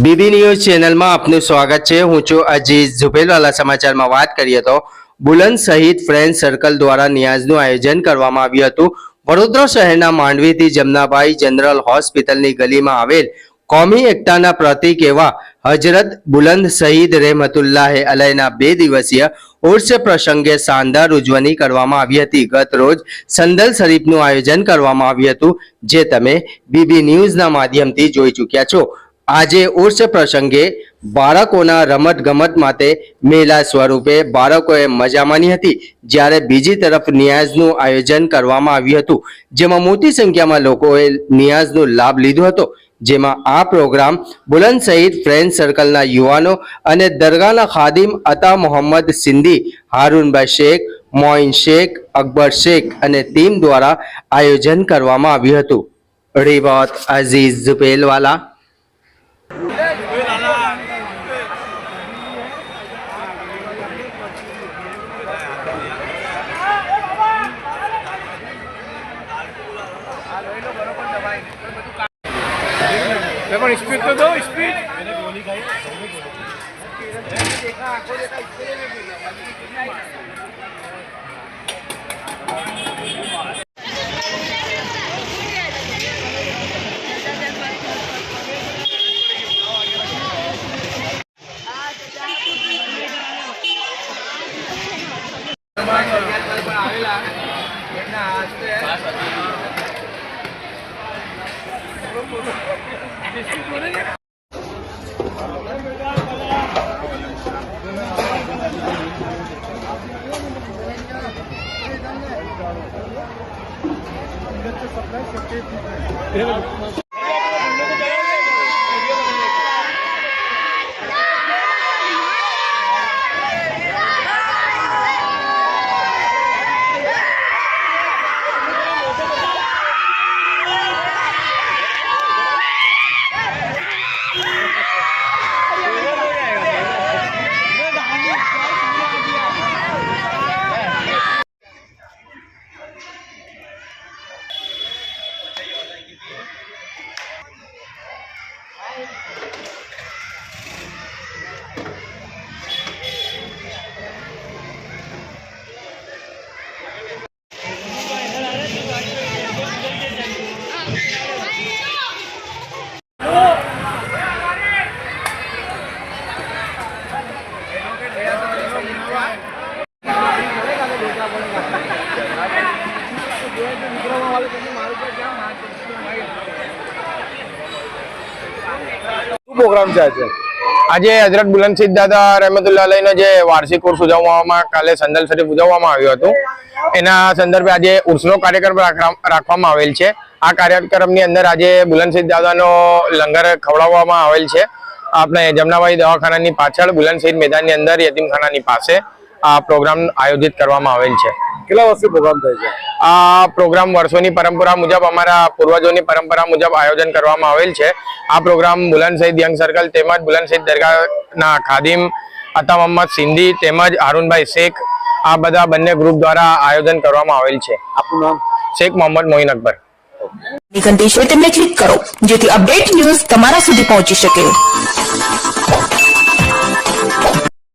BB news ચેનલમાં આપનું સ્વાગત છે। હું છું અજીઝ। ઝુબેલવાલા સમાચારમાં વાત કરીએ તો બુલંદ સહિત ફ્રેન્ડ સર્કલ દ્વારા નિયાઝનું આયોજન કરવામાં આવ્યું હતું। વડોદરા શહેરના માંડવીથી જમનાભાઈ જનરલ હોસ્પિટલની ગલીમાં આવેલ કોમી એકતાના પ્રતીક એવા હજરત બુલંદ શહીદ રહેમતુલ્લાહ અલૈહના 2 દિવસીય ઉર્સ પ્રસંગે શાનદાર ઉજવણી કરવામાં આવી હતી। ગત રોજ સંદલ શરીફનું આયોજન કરવામાં આવ્યું હતું, જે તમે બીબી ન્યૂઝના માધ્યમથી જોઈ ચૂક્યા છો। આજે ઉર્સ પ્રસંગે બાળકોના રમત ગમત માટે મેલા સ્વરૂપે બાળકોએ મજા માણી હતી, જ્યારે બીજી તરફ નિયાઝનું આયોજન કરવામાં આવ્યું હતું, જેમાં મોટી સંખ્યામાં લોકોએ નિયાઝનો લાભ લીધો હતો। જેમાં આ પ્રોગ્રામ બુલંદ સહિત ફ્રેન્ડ સર્કલના યુવાનો અને દરગાહના ખાદિમ અતા મોહમ્મદ સિંધી, હારૂનભાઈ શેખ, મોઇન શેખ, અકબર શેખ અને ટીમ દ્વારા આયોજન કરવામાં આવ્યું હતું। Report Aziz ઝુબેલવાલા। स्पीड तो दो स्पीड પ્રોગ્રામ છે આજે હજરત બુલંદ શહીદ દાદા રહેમતુલ્લાહ અલૈહનો જે વાર્ષિક ઉર્સ ઉજવવામાં કાલે સંદલ શરીફ ઉજવવામાં આવ્યું હતું, એના સંદર્ભે આજે ઉર્સનો કાર્યક્રમ રાખવામાં આવેલ છે। આ કાર્યક્રમની અંદર આજે બુલંદ શહીદ દાદાનો લંગર ખવડાવવામાં આવેલ છે। આપણે જમનાભાઈ દવાખાનાની પાછળ બુલંદ શહીદ મેદાનની અંદર યતીમખાનાની પાસે આ પ્રોગ્રામ આયોજિત કરવામાં આવેલ છે। કેટલા વર્ષથી પ્રોગ્રામ થાય છે? આ પ્રોગ્રામ વર્ષોની પરંપરા મુજબ, અમારા પૂર્વજોની પરંપરા મુજબ આયોજન કરવામાં આવેલ છે। આ પ્રોગ્રામ બુલંદ શહીદ યંગ સર્કલ તેમજ બુલંદ શહીદ દરગાહના ખાદિમ અતા મોહમ્મદ સિંધી તેમજ હારૂનભાઈ શેખ, આ બધા બંને ગ્રુપ દ્વારા આયોજન કરવામાં આવેલ છે। આપનું નામ? શેખ મોહમ્મદ મોઇન અકબર। ઘંટી છે તેમને ક્લિક કરો જેથી અપડેટ ન્યૂઝ તમારા સુધી પહોંચી શકે।